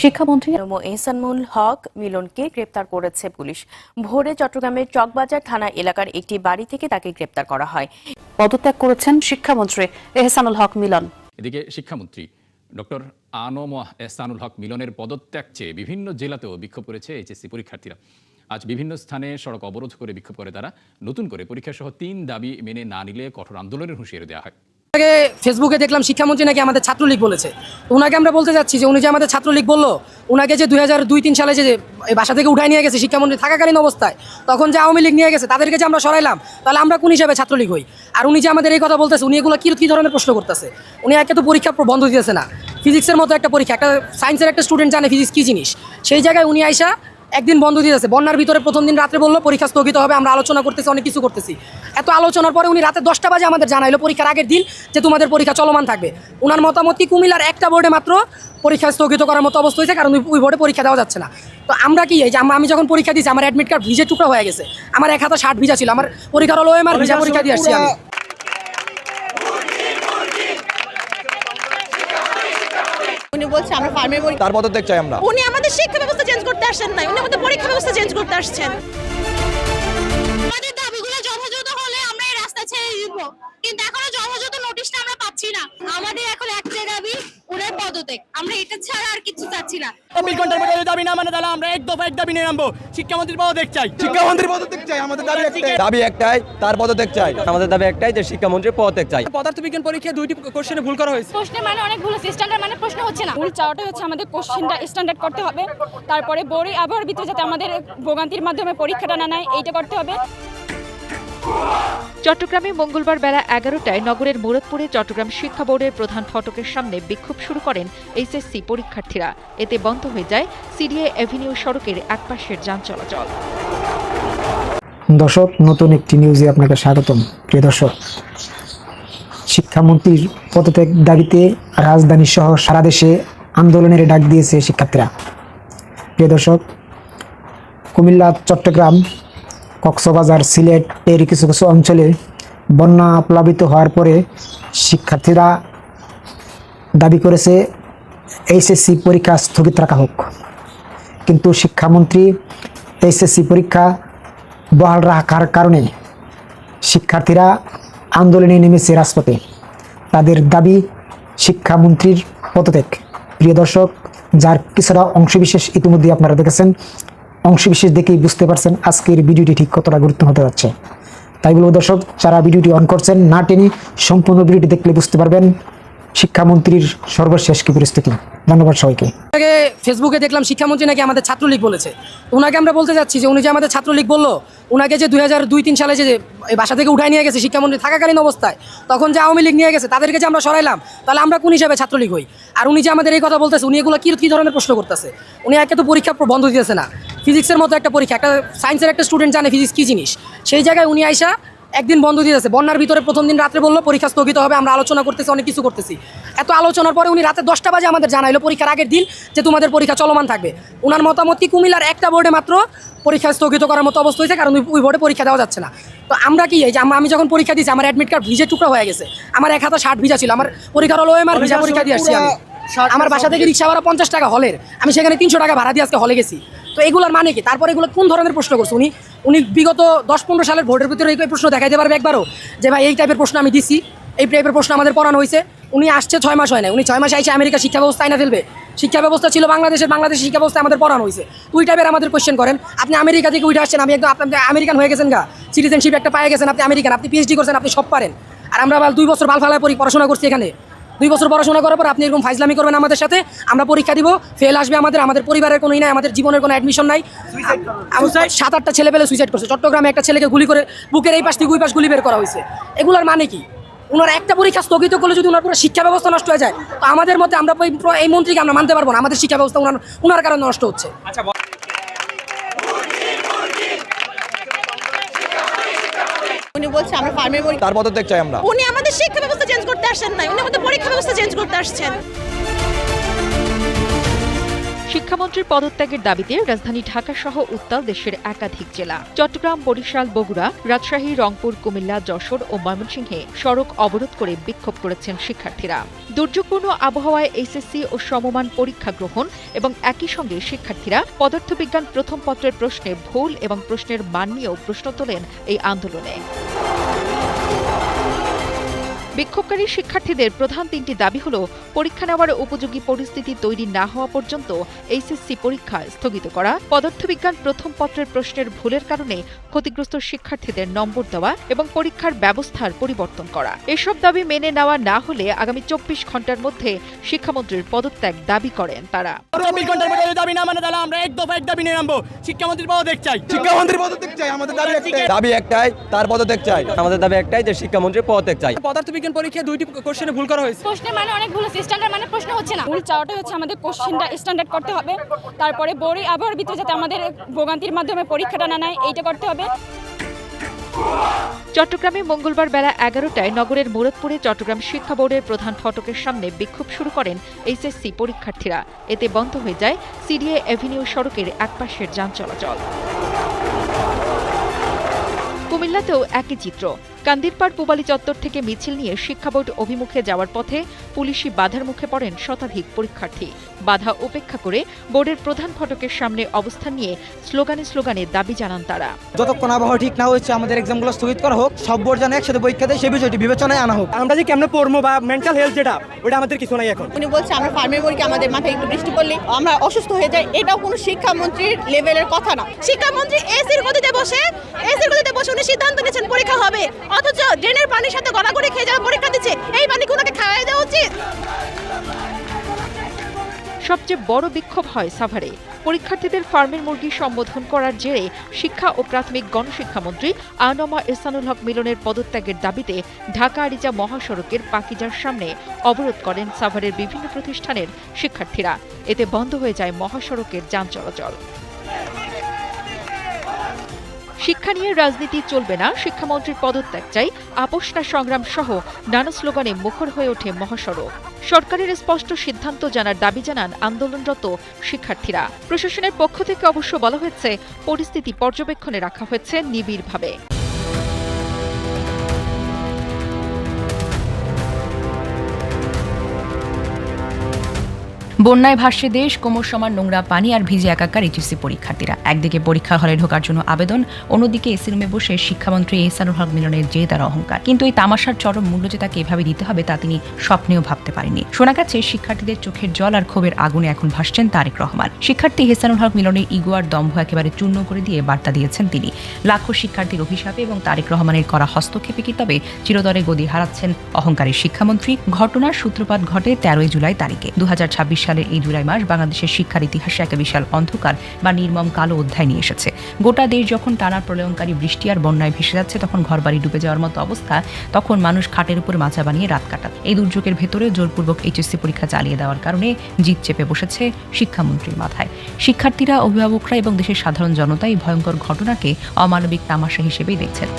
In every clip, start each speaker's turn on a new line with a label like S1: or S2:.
S1: শিক্ষামন্ত্রী
S2: এহসানুল হক মিলনকে গ্রেপ্তার করেছে পুলিশ। ভোরে চট্টগ্রামের চকবাজার থানা এলাকার একটি বাড়ি থেকে তাকে গ্রেপ্তার করা হয়।
S1: পদত্যাগ করেছেন শিক্ষামন্ত্রী এহসানুল হক মিলন।
S3: এদিকে শিক্ষামন্ত্রী ডক্টর আনম এহসানুল হক মিলনের পদত্যাগ চেয়ে বিভিন্ন জেলাতেও বিক্ষোভ করেছে এইচএসসি পরীক্ষার্থীরা। আজ বিভিন্ন স্থানে সড়ক অবরোধ করে বিক্ষোভ করে তারা। নতুন করে পরীক্ষাসহ 3 দাবি মেনে না নিলে কঠোর আন্দোলনের হুঁশিয়ারি দেওয়া হয়।
S4: ফেসবুকে দেখলাম শিক্ষামন্ত্রী নাকি আমাদের ছাত্রলীগ বলেছে। ওনাকে আমরা বলতে চাচ্ছি যে উনি যে আমাদের ছাত্রলীগ বললো, ওনাকে যে 2002-03 সালে যে বাসা থেকে উঠায় নিয়ে গেছে শিক্ষামন্ত্রী থাকাকালীন অবস্থায়, তখন যে আওয়ামী লীগ নিয়ে গেছে তাদেরকে যে আমরা সরাইলাম, তাহলে আমরা কোন হিসাবে ছাত্রলীগ হই? আর উনি যে আমাদের এই কথা বলতেছে, উনি এগুলো কী ধরনের প্রশ্ন করতেছে? উনি একে তো পরীক্ষা বন্ধ দিতেছে না, ফিজিক্সের মতো একটা পরীক্ষা, একটা সায়েন্সের একটা স্টুডেন্ট জানে ফিজিক্স কী জিনিস, সেই জায়গায় উনি আইসা একদিন বন্ধ দিতেছে। বন্যার ভিতরে প্রথম দিন রাত্রে বললো পরীক্ষা স্থগিত হবে, আমরা আলোচনা করতেছি, অনেক কিছু করতেছি। এত আলোচনার পরে উনি রাতে 10টা বাজে আমাদের জানাইলো পরীক্ষার আগের দিন যে তোমাদের পরীক্ষা চলমান থাকবে। ওনার মতামত কি কুমিল্লার একটা বোর্ডে মাত্র পরীক্ষা স্থগিত করার মতো অবস্থা হয়েছে, কারণ ওই বোর্ডে পরীক্ষা দেওয়া যাচ্ছে না। তো আমরা কি এই যে আমি যখন পরীক্ষা দিয়েছি, আমার অ্যাডমিট কার্ড ভিজে টুকরা হয়ে গেছে, আমার 1 হাতে শার্ট ভিজা ছিল, আমার পরীক্ষার হলো আমার ভিজা পরীক্ষা দিয়ে আসছি আমি।
S5: উনি বলছে আমরা ফার্মের পরীক্ষা,
S6: তার পদত্যাগ চাই আমরা।
S5: উনি আমাদের শিক্ষা ব্যবস্থা চেঞ্জ করতে আসছেন না, উনি আমাদের পরীক্ষা ব্যবস্থা চেঞ্জ করতে আসছেন। আমাদের দাবিগুলো যথাযথ হলে আমরা এই রাস্তা ছেড়ে দিব, কিন্তু এখনো যথাযথ নোটিশটা আমরা পাচ্ছি না। আমাদের এখন একটাই দাবি, ওনার পদত্যাগ। আমরা এটা ছাড়া আর কিছু চাচ্ছি না।
S7: 24 ঘন্টার মধ্যে দাবি না মানে তাহলে আমরা এক দফা এক দাবি নিয়ে নামবো। শিক্ষামন্ত্রীর পদত্যাগ চাই,
S6: শিক্ষামন্ত্রীর পদত্যাগ চাই, আমাদের দাবি একটাই, তার পদত্যাগ চাই। আমাদের দাবি একটাই যে শিক্ষামন্ত্রীর পদত্যাগ চাই।
S7: পদার্থবিজ্ঞান পরীক্ষায় 2টি কোশ্চেনে ভুল করা হয়েছে।
S8: প্রশ্নের মানে অনেক ভুল হচ্ছে, স্ট্যান্ডার্ড মানে প্রশ্ন হচ্ছে না। ভুল চাওয়াটা হচ্ছে আমাদের কোশ্চেনটা স্ট্যান্ডার্ড করতে হবে, তারপরে বোর্ডে আবহাওয়ার ভিতরে যাতে আমাদের ভোগান্তির মাধ্যমে পরীক্ষাটা না নেয় এইটা করতে হবে।
S9: চট্টগ্রামে মঙ্গলবার বেলা 11টায় নগরের মুরাদপুরে চট্টগ্রাম শিক্ষা বোর্ডের প্রধান ফটকের সামনে বিক্ষোভ শুরু করেন এইচএসসি পরীক্ষার্থীরা। এতে বন্ধ হয়ে যায় সিডিএ এভিনিউ সড়কের একপাশের যান চলাচল।
S10: দর্শক, নতুন একটি নিউজে আপনাকে স্বাগতম। প্রিয় দর্শক, শিক্ষামন্ত্রীর পদত্যাগ দাবিতে রাজধানী সহ সারা দেশে আন্দোলনের ডাক দিয়েছে শিক্ষার্থীরা। প্রিয় দর্শক, কুমিল্লা, চট্টগ্রাম, কক্সবাজার, সিলেট এর কিছু কিছু অঞ্চলে বন্যা প্লাবিত হওয়ার পরে শিক্ষার্থীরা দাবি করেছে এইচএসসি পরীক্ষা স্থগিত রাখা হোক, কিন্তু শিক্ষামন্ত্রী এইচএসসি পরীক্ষা বহাল রাখার কারণে শিক্ষার্থীরা আন্দোলনে নেমেছে রাজপথে। তাদের দাবি শিক্ষামন্ত্রীর পদত্যাগ। প্রিয় দর্শক, যার কিছুটা অংশবিশেষ ইতিমধ্যে আপনারা দেখেছেন, অংশবিশেষ দেখেই বুঝতে পারছেন আজকের ভিডিওটি ঠিক কতটা গুরুত্বপূর্ণ হতে যাচ্ছে। তাই বলবো দর্শক, যারা ভিডিওটি অন করছেন না টেনে সম্পূর্ণ ভিডিওটি দেখলে বুঝতে পারবেন শিক্ষামন্ত্রীর সর্বশেষ কি পরিস্থিতি। ধন্যবাদ সবাইকে।
S4: ফেসবুকে দেখলাম শিক্ষামন্ত্রী নাকি আমাদের ছাত্রলীগ বলেছে। ওনাকে আমরা বলতে চাচ্ছি যে উনি যে আমাদের ছাত্রলীগ বললো, ওনাকে যে 2002-03 সালে যে বাসা থেকে উঠায় নিয়ে গেছে শিক্ষামন্ত্রী থাকাকালীন অবস্থায়, তখন যে আওয়ামী লীগ নিয়ে গেছে তাদেরকে যে আমরা সরাইলাম, তাহলে আমরা কোন হিসাবে ছাত্রলীগ হই? আর উনি যে আমাদের এই কথা বলতেছে, উনি এগুলো কী ধরনের প্রশ্ন করতেছে? উনি একে তো পরীক্ষা বন্ধ দিতেছে না, ফিজিক্সের মতো একটা পরীক্ষা, একটা সায়েন্সের একটা স্টুডেন্ট জানে ফিজিক্স কী জিনিস, সেই জায়গায় উনি আইসা একদিন বন্ধ দিতেছে। বন্যার ভিতরে প্রথম দিন রাত্রে বললো পরীক্ষা স্থগিত হবে, আমরা আলোচনা করতেছি, অনেক কিছু করতেছি। এত আলোচনার পরে উনি রাতে 10টা বাজে আমাদের জানাইলো পরীক্ষার আগের দিন যে তোমাদের পরীক্ষা চলমান থাকবে। ওনার মতামত কি কুমিল্লার একটা বোর্ডে মাত্র পরীক্ষা স্থগিত করার মতো অবস্থা হয়েছে, কারণ ওই বোর্ডে পরীক্ষা দেওয়া যাচ্ছে না। তো আমরা কি এই যে আমি যখন পরীক্ষা দিয়েছি, আমার অ্যাডমিট কার্ড ভিজে টুকরা হয়ে গেছে, আমার 1 হাতে শার্ট ভিজা ছিল, আমার পরীক্ষার হলো আমার ভিজা পরীক্ষা দিয়ে আসছি আমি। আমার বাসা থেকে রিক্সা ভাড়া 50 টাকা হলের, আমি সেখানে 300 টাকা ভাড়া দিয়ে আজকে হলে গেছি। তো এগুলোর মানে কি? তারপরে এগুলো কোন ধরনের প্রশ্ন করছে উনি বিগত 10-15 সালের ভোটের ভিতরে এই প্রশ্ন দেখাইতে পারবে একবারও যে ভাই এই টাইপের প্রশ্ন আমি দিছি, এই টাইপের প্রশ্ন আমাদের পড়ানো হয়েছে? উনি আসছে 6 মাস হয় না, উনি 6 মাসে আইসে আমেরিকা শিক্ষা ব্যবস্থা আইনা ফেলবে। শিক্ষা ব্যবস্থা ছিল বাংলাদেশের শিক্ষা ব্যবস্থা আমাদের পড়ানো হয়েছে। ওই টাইপের আমাদের কোয়েশ্চেন করেন। আপনি আমেরিকা থেকে উঠে আসছেন, আমি একদম আপনি আমেরিকান হয়ে গেছেন গা, সিটিজেনশিপ একটা পায়ে গেছেন, আপনি আমেরিকান, আপনি পিএইচডি করছেন, আপনি সব পারেন। আর আমরা 2 বছর বালফালায় পড়াশোনা করছি এখানে, 2 বছর পড়াশোনা করার পর আপনি এরকম ফাইজলামি করবেন আমাদের সাথে। আমরা পরীক্ষা দিব, ফেল আসবে, আমাদের পরিবারের কোনোই নাই, আমাদের জীবনের কোনো অ্যাডমিশন নাই। 7-8টা ছেলে পেলে সুইসাইড করছে। চট্টগ্রামে একটা ছেলেকে গুলি করে বুকের এই পাশ থেকে ওই পাশ গুলি বের করা হয়েছে। এগুলোর মানে কি? ওনার একটা পরীক্ষা স্থগিত করলে যদি ওনার পুরো শিক্ষা ব্যবস্থা নষ্ট হয়ে যায়, তো আমাদের মধ্যে আমরা এই মন্ত্রীকে আমরা মানতে পারবো না। আমাদের শিক্ষা ব্যবস্থা ওনার কারণে নষ্ট হচ্ছে।
S5: উনি বলছে আমরা ফার্মের পরীক্ষা,
S6: তার পদত্যাগ চাই আমরা।
S5: উনি আমাদের শিক্ষা ব্যবস্থা চেঞ্জ করতে আসছেন না, উনি আমাদের পরীক্ষা ব্যবস্থা চেঞ্জ করতে আসছেন।
S9: শিক্ষামন্ত্রীর পদত্যাগের দাবিতে রাজধানী ঢাকা সহ উত্তাল দেশের একাধিক জেলা। চট্টগ্রাম, বরিশাল, বগুড়া, রাজশাহী, রংপুর, কুমিল্লা, যশোর ও ময়মনসিংহে সড়ক অবরোধ করে বিক্ষোভ করেছেন শিক্ষার্থীরা। দুর্যোগপূর্ণ আবহাওয়ায় এইচএসসি ও সমমান পরীক্ষা গ্রহণ এবং একই সঙ্গে শিক্ষার্থীরা পদার্থবিজ্ঞান প্রথম পত্রের প্রশ্নে ভুল এবং প্রশ্নের মান নিয়েও প্রশ্ন তোলেন এই আন্দোলনে। বিক্ষোভকারী শিক্ষার্থীদের প্রধান তিনটি দাবি হল পরীক্ষা নেওয়ার উপযোগী পরিস্থিতি তৈরি না হওয়া পর্যন্ত এইচএসসি পরীক্ষা স্থগিত করা, পদার্থবিজ্ঞান প্রথম পত্রের প্রশ্নের ভুলের কারণে ক্ষতিগ্রস্ত শিক্ষার্থীদের নম্বর দেওয়া এবং পরীক্ষার ব্যবস্থার পরিবর্তন করা। এসব দাবি মেনে নেওয়া না হলে আগামী 24 ঘন্টার মধ্যে শিক্ষামন্ত্রীর পদত্যাগ দাবি করেন তারা।
S7: 24 ঘন্টার মধ্যে দাবি না মানে তাহলে আমরা এক দফা এক দাবি নিয়ে নামবো। শিক্ষামন্ত্রীর পদত্যাগ চাই।
S6: শিক্ষামন্ত্রীর পদত্যাগ চাই। আমাদের দাবি একটাই, তার পদত্যাগ চাই। আমাদের দাবি একটাই যে শিক্ষামন্ত্রীর পদত্যাগ চাই।
S4: পদার্থবিজ্ঞান পরীক্ষায় 2টি কোশ্চেনে ভুল করা হয়েছে।
S8: প্রশ্নের মানে অনেক ভুল হচ্ছে, স্ট্যান্ডার্ড মানে প্রশ্ন হচ্ছে না। মূল চাওয়াটাই হচ্ছে আমাদের কোশ্চেনটা স্ট্যান্ডার্ড করতে হবে, তারপরে বোর্ডে আবহাওয়ার ভিতরে যাতে আমাদের ভোগান্তির মাধ্যমে পরীক্ষাটা না নেয় এইটা করতে হবে।
S9: চট্টগ্রামে মঙ্গলবার বেলা 11টায় নগরের মুরাদপুরে চট্টগ্রাম শিক্ষা বোর্ডের প্রধান ফটকের সামনে বিক্ষোভ শুরু করেন এইচএসসি পরীক্ষার্থীরা। এতে বন্ধ হয়ে যায় সিডিএ এভিনিউ সড়কের একপাশের যান চলাচল। কুমিল্লাতেও একই চিত্র। কান্দিরপাড় পূবালী চত্বর থেকে মিছিল নিয়ে শিক্ষা বোর্ড অভিমুখে যাওয়ার পথে পুলিশি বাধার মুখে পড়েন শতাধিক পরীক্ষার্থী। বাধা উপেক্ষা করে বোর্ডের প্রধান ফটকের সামনে অবস্থান নিয়ে স্লোগানে দাবি জানান তারা।
S4: যতক্ষণ আবহাওয়া ঠিক না হচ্ছে আমাদের এক্সামগুলো স্থগিত করা হোক, সব বোর্ড যেন একসাথে পরীক্ষা দেয় সেই বিষয়টি বিবেচনায় আনা হোক। আমরা যে কেমনে পড়বো বা মেন্টাল হেলথ যেটা ওটা আমাদের কিছু নাই এখন।
S5: উনি বলছে আমরা ফার্মের পরীক্ষা আমাদের মাথায় একটু বৃষ্টি পড়লে আমরা অসুস্থ হয়ে যাই, এটাও কোনো শিক্ষামন্ত্রীর লেভেলের কথা না। শিক্ষামন্ত্রী এসির গতিতে বসে উনি সিদ্ধান্ত নিয়েছেন পরীক্ষা হবে, অথচ ড্রেনের পানির সাথে গড়াগড়ি খেয়ে যারা পরীক্ষা দিচ্ছে এই পানি কোনাকে খাওয়াই দেওয়া উচিত।
S9: সবচেয়ে বড় বিক্ষোভ হয় সাভারে। পরীক্ষার্থীদের ফার্মের মুরগি সম্বোধন করার জেরে শিক্ষা ও প্রাথমিক গণশিক্ষামন্ত্রী আনম এহসানুল হক মিলনের পদত্যাগের দাবিতে ঢাকা আরিচা মহাসড়কের পাকিজার সামনে অবরোধ করেন সাভারের বিভিন্ন প্রতিষ্ঠানের শিক্ষার্থীরা। এতে বন্ধ হয়ে যায় মহাসড়কের যান চলাচল। শিক্ষা নিয়ে রাজনীতি চলবে না, শিক্ষামন্ত্রীর পদত্যাগ চাই, আপোষ না সংগ্রাম সহ নানা স্লোগানে মুখর হয়ে ওঠে মহাসড়ক। সরকারের স্পষ্ট সিদ্ধান্ত জানার দাবি জানান আন্দোলনরত শিক্ষার্থীরা। প্রশাসনের পক্ষ থেকে অবশ্য বলা হয়েছে পরিস্থিতি পর্যবেক্ষণে রাখা হয়েছে নিবিড়ভাবে।
S11: বন্যায় ভাসছে দেশ, কোমর সমান নোংরা পানি আর ভিজে একাকার এইচএসসি পরীক্ষার্থীরা। একদিকে পরীক্ষা হলে ঢোকার জন্য আবেদন, অন্যদিকে এসি রুমে বসে শিক্ষামন্ত্রী এহসানুল হক মিলনের জেদ আর অহংকার। কিন্তু এই তামাশার চরম মূল্য যে তাকে এভাবে দিতে হবে তা তিনি স্বপ্নেও ভাবতে পারেননি। শোনা গেছে শিক্ষার্থীদের চোখের জল আর ক্ষোভের আগুনে এখন ভাসছেন তারেক রহমান। শিক্ষার্থী এহসানুল হক মিলনের ইগো আর দম্ভ একেবারে চূর্ণ করে দিয়ে বার্তা দিয়েছেন তিনি। লাখো শিক্ষার্থীর অভিশাপে এবং তারেক রহমানের করা হস্তক্ষেপে কি তবে চিরতরে গদি হারাচ্ছেন অহংকারী শিক্ষামন্ত্রী? ঘটনার সূত্রপাত ঘটে 13 জুলাই তারিখে। 2026 সালের এই জুলাই মাস বাংলাদেশের শিক্ষার ইতিহাসে একটা বিশাল অন্ধকার বা নির্মম কালো অধ্যায় নিয়ে এসেছে। গোটা দেশ যখন টানা প্রলয়ঙ্কারী বৃষ্টি আর বন্যায় ভেসে যাচ্ছে, তখন ঘরবাড়ি ডুবে যাওয়ার মতো অবস্থা, তখন মানুষ খাটের উপর মাচা বানিয়ে রাত কাটাত। এই দুর্যোগের ভেতরে জোরপূর্বক এইচএসসি পরীক্ষা চালিয়ে দেওয়ার কারণে জিদ চেপে বসেছে শিক্ষামন্ত্রীর মাথায়। শিক্ষার্থীরা, অভিভাবকরা এবং দেশের সাধারণ জনতা এই ভয়ঙ্কর ঘটনাকে অমানবিক তামাশা হিসেবেই দেখছেন।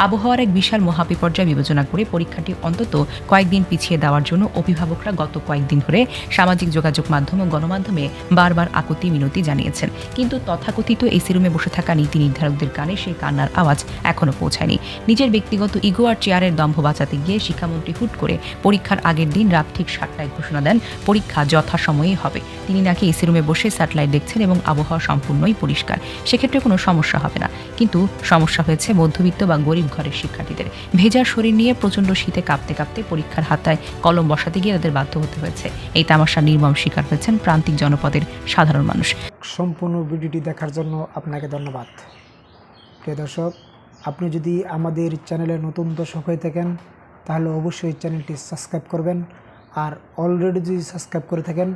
S11: আবহাওয়ার এক বিশাল মহাবিপর্যয় বিবেচনা করে পরীক্ষাটি অন্তত কয়েকদিন পিছিয়ে দেওয়ার জন্য অভিভাবকরা গত কয়েকদিন ধরে সামাজিক যোগাযোগ মাধ্যম ও গণমাধ্যমে বারবার আকুতি মিনতি জানিয়েছেন। কিন্তু তথাকথিত এসি রুমে বসে থাকা নীতি নির্ধারকদের কানে সেই কান্নার আওয়াজ এখনো পৌঁছায়নি। নিজের ব্যক্তিগত ইগো আর চেয়ারের দম্ভ বাঁচাতে গিয়ে শিক্ষামন্ত্রী হুট করে পরীক্ষার আগের দিন রাত ঠিক 7টায় ঘোষণা দেন পরীক্ষা যথাসময়েই হবে। তিনি নাকি এসি রুমে বসে স্যাটেলাইট দেখছেন এবং আবহাওয়া সম্পূর্ণই পরিষ্কার, সেক্ষেত্রে কোনো সমস্যা হবে না। কিন্তু সমস্যা হয়েছে মধ্যবিত্ত বা গরিব ঘরের শিক্ষার্থীদের। ভেজা শরীর নিয়ে প্রচণ্ড শীতে কাঁপতে কাঁপতে পরীক্ষার হাতায় কলম বসাতে গিয়ে তাদের বাধ্য হতে হয়েছে। এই তামাশার নির্মম শিকার হয়েছেন প্রান্তিক জনপদের সাধারণ মানুষ।
S10: সম্পূর্ণ ভিডিওটি দেখার জন্য আপনাকে ধন্যবাদ। প্রিয় দর্শক, আপনি যদি আমাদের চ্যানেলে নতুন দর্শক হয়ে থাকেন তাহলে অবশ্যই চ্যানেলটি সাবস্ক্রাইব করবেন, আর অলরেডি যদি সাবস্ক্রাইব করে থাকেন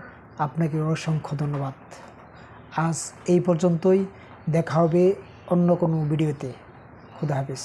S10: আপনাকে অসংখ্য ধন্যবাদ। আজ এই পর্যন্তই, দেখা হবে অন্য কোনো ভিডিওতে। খুদা হাফেজ।